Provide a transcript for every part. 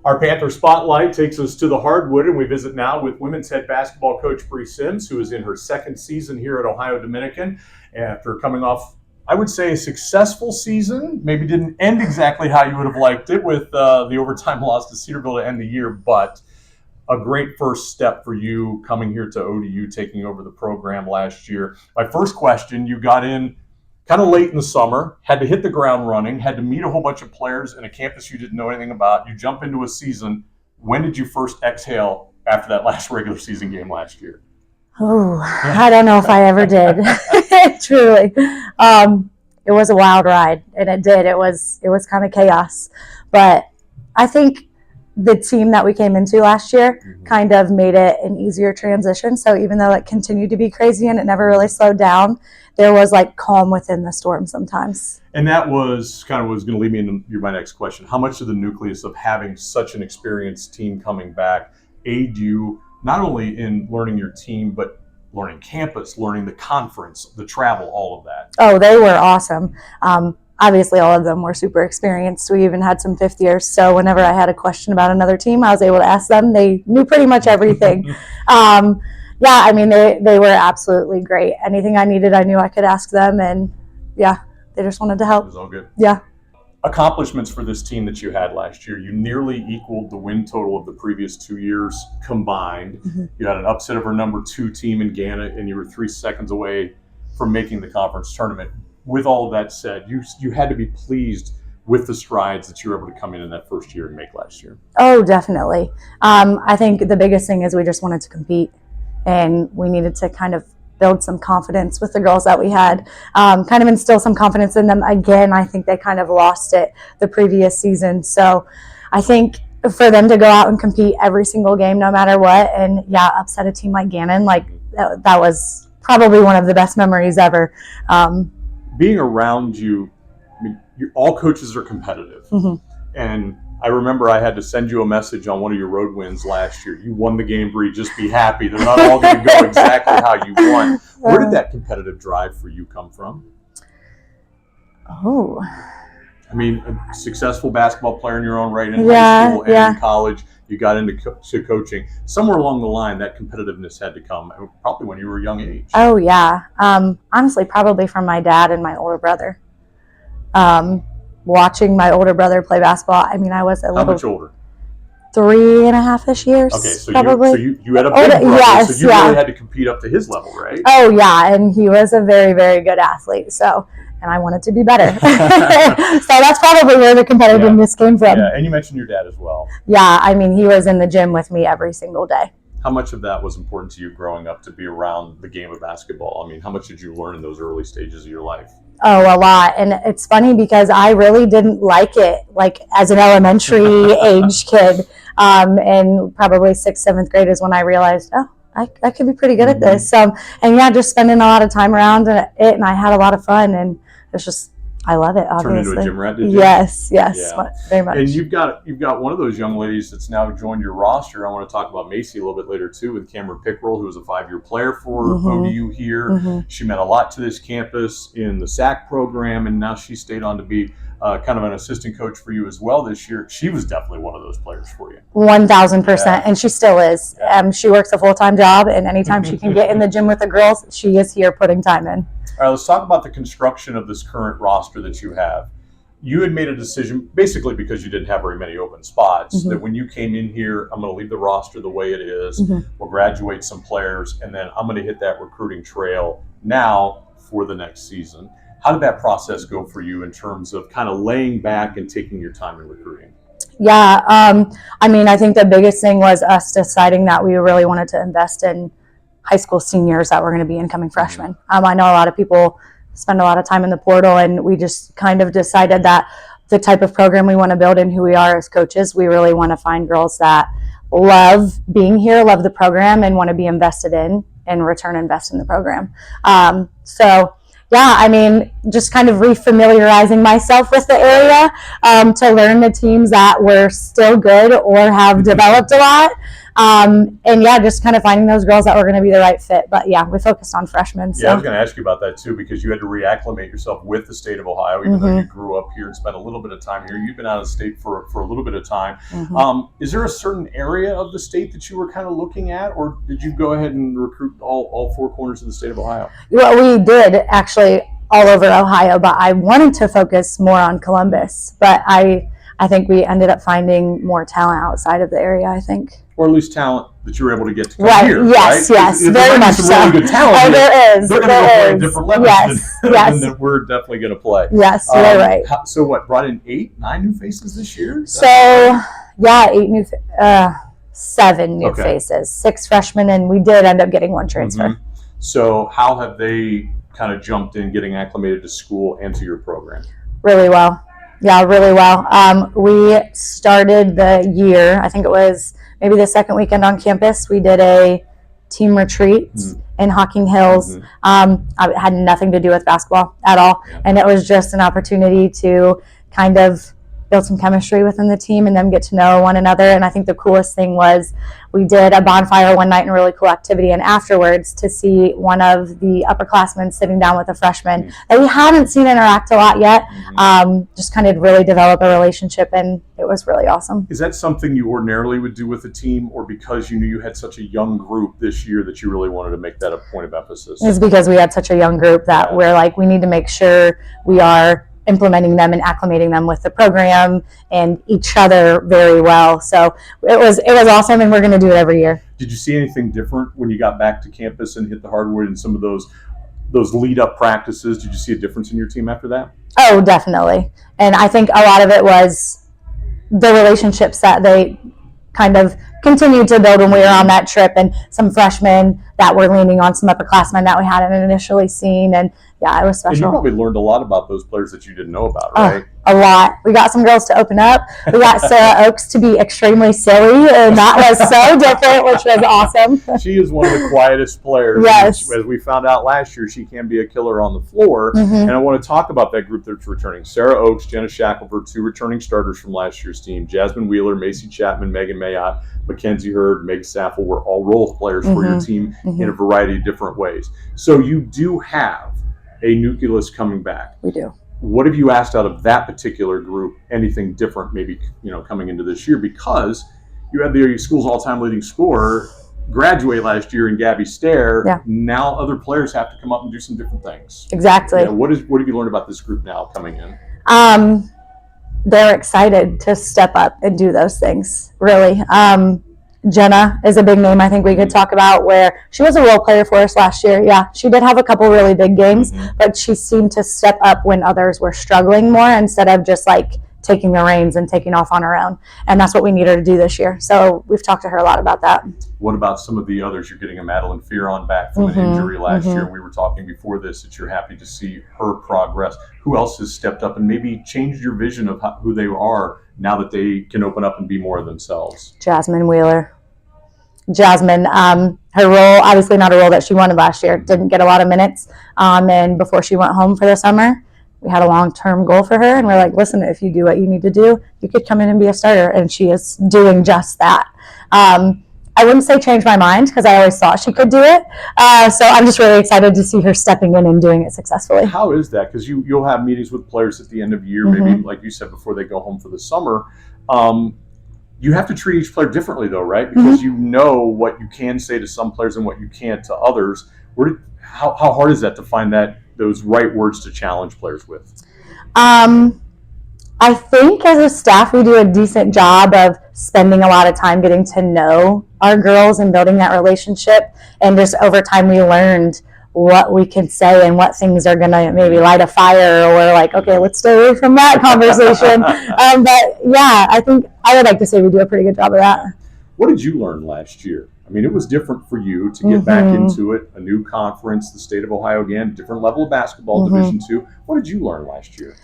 Our Panther Spotlight takes us to the hardwood, and we visit now with women's head basketball coach Bri Sims, who is in her second season here at Ohio Dominican after coming off, I would say, a successful season. Maybe didn't end exactly how you would have liked it with the overtime loss to Cedarville to end the year, but a great first step for you coming here to ODU, taking over the program last year. My first question, you got in kind of late in the summer, had to hit the ground running, had to meet a whole bunch of players in a campus you didn't know anything about. You jump into a season. When did you first exhale after that last regular season game last year? Oh, I don't know if I ever did. Truly. It was a wild ride, and it did. It was kind of chaos. But I think the team that we came into last year kind of made it an easier transition. So even though it continued to be crazy and it never really slowed down, there was like calm within the storm sometimes. And that was kind of what was going to lead me into my next question. How much of the nucleus of having such an experienced team coming back aid you not only in learning your team, but learning campus, learning the conference, the travel, all of that? Oh, they were awesome. Obviously, all of them were super experienced. We even had some fifth years. So whenever I had a question about another team, I was able to ask them. They knew pretty much everything. Yeah, I mean, they were absolutely great. Anything I needed, I knew I could ask them. And, yeah, they just wanted to help. It was all good. Yeah. Accomplishments for this team that you had last year. You nearly equaled the win total of the previous 2 years combined. You had an upset of our number 2 team in Ghana, and you were 3 seconds away from making the conference tournament. With all of that said, you had to be pleased with the strides that you were able to come in that first year and make last year. Oh, definitely. I think the biggest thing is we just wanted to compete, and we needed to kind of build some confidence with the girls that we had, kind of instill some confidence in them. Again, I think they kind of lost it the previous season. So I think for them to go out and compete every single game, no matter what, and upset a team like Gannon, like that was probably one of the best memories ever. Being around you, I mean, all coaches are competitive. And I remember I had to send you a message on one of your road wins last year. You won the game, Bri. Just be happy. They're not all going to go exactly how you won. Where did that competitive drive for you come from? Oh. I mean, a successful basketball player in your own right in high school and in college. You got into coaching. Somewhere along the line, that competitiveness had to come, probably when you were a young age. Oh, yeah. Honestly, probably from my dad and my older brother. Watching my older brother play basketball, I mean, I was a little... How much older? 3.5-ish years. Okay, so probably. you had a big brother, yes, so you really had to compete up to his level, right? Oh, yeah, and he was a very, very good athlete, and I wanted to be better. So that's probably where the competitiveness came from. Yeah, and you mentioned your dad as well. Yeah, I mean, he was in the gym with me every single day. How much of that was important to you growing up to be around the game of basketball? I mean, how much did you learn in those early stages of your life? Oh, a lot. And it's funny because I really didn't like it, like as an elementary age kid. And probably 6th, 7th grade is when I realized, I could be pretty good at this. And just spending a lot of time around it, and I had a lot of fun, and it's just, I love it, obviously. Turned into a gym rat, did you? Yes, very much. And you've got one of those young ladies that's now joined your roster. I want to talk about Macy a little bit later too, with Cameron Pickrell, who was a 5-year player for ODU here. She meant a lot to this campus in the SAC program, and now she stayed on to be kind of an assistant coach for you as well this year. She was definitely one of those players for you. 1,000%, and she still is. She works a full-time job, and anytime she can get in the gym with the girls, she is here putting time in. All right, let's talk about the construction of this current roster that you have. You had made a decision, basically because you didn't have very many open spots, that when you came in here, I'm going to leave the roster the way it is. We'll graduate some players, and then I'm going to hit that recruiting trail now for the next season. How did that process go for you in terms of kind of laying back and taking your time in recruiting? Yeah, I mean, I think the biggest thing was us deciding that we really wanted to invest in high school seniors that were going to be incoming freshmen. I know a lot of people spend a lot of time in the portal, and we just kind of decided that the type of program we want to build and who we are as coaches, we really want to find girls that love being here, love the program, and want to be invested in, and return invest in the program. Yeah, I mean, just kind of refamiliarizing myself with the area to learn the teams that were still good or have developed a lot. And yeah, just kind of finding those girls that were going to be the right fit. But yeah, we focused on freshmen. So. Yeah, I was going to ask you about that too, because you had to reacclimate yourself with the state of Ohio, even though you grew up here and spent a little bit of time here. You've been out of state for a little bit of time. Is there a certain area of the state that you were kind of looking at, or did you go ahead and recruit all four corners of the state of Ohio? Well, we did actually all over Ohio, but I wanted to focus more on Columbus. But I think we ended up finding more talent outside of the area, I think. Or at least talent that you were able to get to come right. here, yes, right? Yes, if very much some so. really good talent here, there is. They're going to go play at different levels than that we're definitely going to play. Yes, you're right. So what, brought in 9 new faces this year? So, yeah, 7 new faces, 6 freshmen, and we did end up getting 1 transfer. So how have they kind of jumped in, getting acclimated to school and to your program? Really well. Yeah, really well. We started the year, I think it was maybe the second weekend on campus. We did a team retreat in Hocking Hills. It had nothing to do with basketball at all. And it was just an opportunity to kind of build some chemistry within the team and them get to know one another. And I think the coolest thing was we did a bonfire one night and a really cool activity. And afterwards, to see one of the upperclassmen sitting down with a freshman that we hadn't seen interact a lot yet, just kind of really develop a relationship. And it was really awesome. Is that something you ordinarily would do with a team, or because you knew you had such a young group this year that you really wanted to make that a point of emphasis? It's because we had such a young group that we're like, we need to make sure we are implementing them and acclimating them with the program and each other very well. So it was awesome, and we're going to do it every year. Did you see anything different when you got back to campus and hit the hardwood and some of those lead up practices? Did you see a difference in your team after that? Oh, definitely. And I think a lot of it was the relationships that they kind of continued to build when we were on that trip, and some freshmen that were leaning on some upperclassmen that we hadn't initially seen. And yeah, it was special. And you probably learned a lot about those players that you didn't know about, right? A lot. We got some girls to open up. We got Sarah Oakes to be extremely silly, and that was so different, which was awesome. She is one of the quietest players. Yes. As we found out last year, she can be a killer on the floor. And I want to talk about that group that's returning. Sarah Oakes, Jenna Shackelford, 2 returning starters from last year's team. Jasmine Wheeler, Macy Chapman, Megan Mayotte, Mackenzie Hurd, Meg Saffel were all role players for your team in a variety of different ways. So you do have a nucleus coming back. We do. What have you asked out of that particular group? Anything different, maybe, coming into this year? Because you had the school's all-time leading scorer graduate last year in Gabby Stair. Yeah. Now other players have to come up and do some different things. Exactly. What have you learned about this group now coming in? They're excited to step up and do those things, really. Jenna is a big name I think we could talk about, where she was a role player for us last year. Yeah, she did have a couple really big games, but she seemed to step up when others were struggling more, instead of just like taking the reins and taking off on her own. And that's what we need her to do this year. So we've talked to her a lot about that. What about some of the others? You're getting a Madeline Fearon back from an injury last year. We were talking before this that you're happy to see her progress. Who else has stepped up and maybe changed your vision of who they are now that they can open up and be more of themselves? Jasmine Wheeler. Jasmine, her role, obviously not a role that she wanted last year, didn't get a lot of minutes. And before she went home for the summer, we had a long-term goal for her, and we're like, listen, if you do what you need to do, you could come in and be a starter. And she is doing just that. I wouldn't say change my mind, because I always thought she could do it. So I'm just really excited to see her stepping in and doing it successfully. How is that? Because you'll have meetings with players at the end of the year, maybe like you said, before they go home for the summer. You have to treat each player differently, though, right? Because you know what you can say to some players and what you can't to others. How hard is that to find those right words to challenge players with? I think as a staff, we do a decent job of spending a lot of time getting to know our girls and building that relationship. And just over time, we learned what we can say and what things are going to maybe light a fire, or we're like, okay, let's stay away from that conversation. But yeah, I think I would like to say we do a pretty good job of that. What did you learn last year? I mean, it was different for you to get back into it, a new conference, the state of Ohio again, different level of basketball, Division II. What did you learn last year?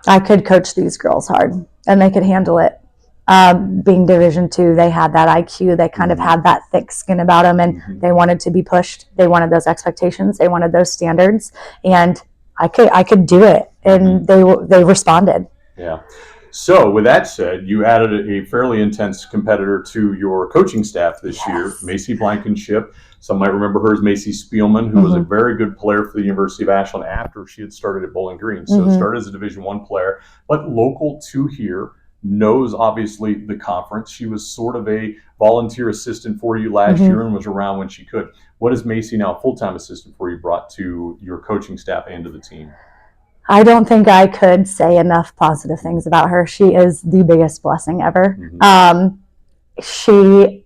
I could coach these girls hard, and they could handle it. Being Division II, they had that IQ. They kind of had that thick skin about them, and they wanted to be pushed. They wanted those expectations. They wanted those standards, and I could do it, and they responded. Yeah. So, with that said, you added a fairly intense competitor to your coaching staff this year, Macy Blankenship. Some might remember her as Macy Spielman, who was a very good player for the University of Ashland after she had started at Bowling Green. So, started as a Division I player, but local to here, knows obviously the conference. She was sort of a volunteer assistant for you last year and was around when she could. What is Macy, now a full-time assistant for you, brought to your coaching staff and to the team? I don't think I could say enough positive things about her. She is the biggest blessing ever. She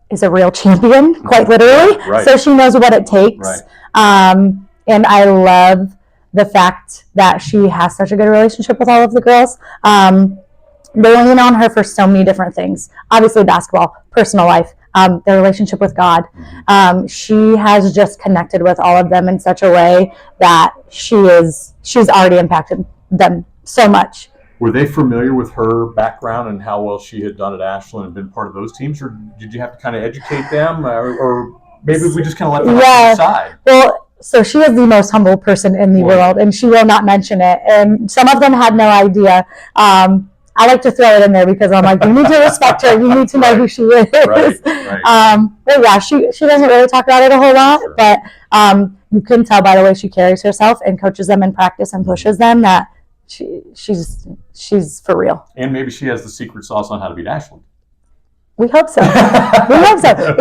is a real champion, quite literally. So she knows what it takes. And I love the fact that she has such a good relationship with all of the girls. They lean on her for so many different things. Obviously basketball, personal life, their relationship with God. She has just connected with all of them in such a way that she's already impacted them so much. Were they familiar with her background and how well she had done at Ashland and been part of those teams, or did you have to kind of educate them, or maybe we just kind of let them off to the side? Well, so she is the most humble person in the world, and she will not mention it. And some of them had no idea. I like to throw it in there because I'm like, you need to respect her. You need to know who she is. But yeah, she doesn't really talk about it a whole lot, but you can tell by the way she carries herself and coaches them in practice and pushes them that she's for real. And maybe she has the secret sauce on how to beat Ashland. We hope so. We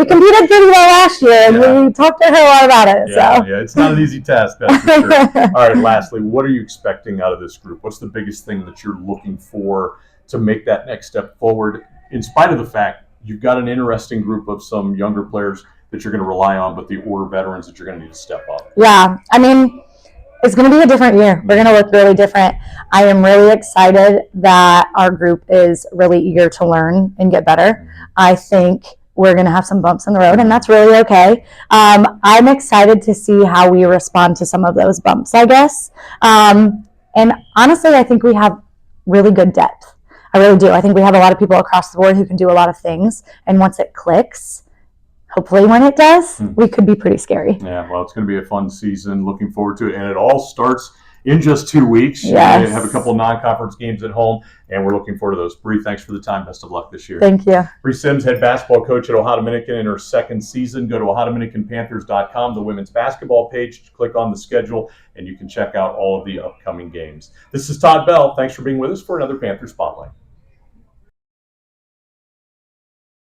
competed pretty well last year, and we talked to her a lot about it. Yeah, it's not an easy task, that's for sure. All right, lastly, what are you expecting out of this group? What's the biggest thing that you're looking for to make that next step forward, in spite of the fact you've got an interesting group of some younger players that you're going to rely on, but the older veterans that you're going to need to step up? Yeah, I mean, it's going to be a different year. We're going to look really different. I am really excited that our group is really eager to learn and get better. I think we're going to have some bumps in the road, and that's really okay. I'm excited to see how we respond to some of those bumps, I guess. And honestly, I think we have really good depth. I really do. I think we have a lot of people across the board who can do a lot of things, and once it clicks, hopefully when it does, we could be pretty scary. Yeah, well, it's going to be a fun season. Looking forward to it. And it all starts in just 2 weeks. Yes. We have a couple of non-conference games at home, and we're looking forward to those. Bri, thanks for the time. Best of luck this year. Thank you. Bri Sims, head basketball coach at Ohio Dominican in her second season. Go to OhioDominicanPanthers.com, the women's basketball page. Click on the schedule, and you can check out all of the upcoming games. This is Todd Bell. Thanks for being with us for another Panther Spotlight.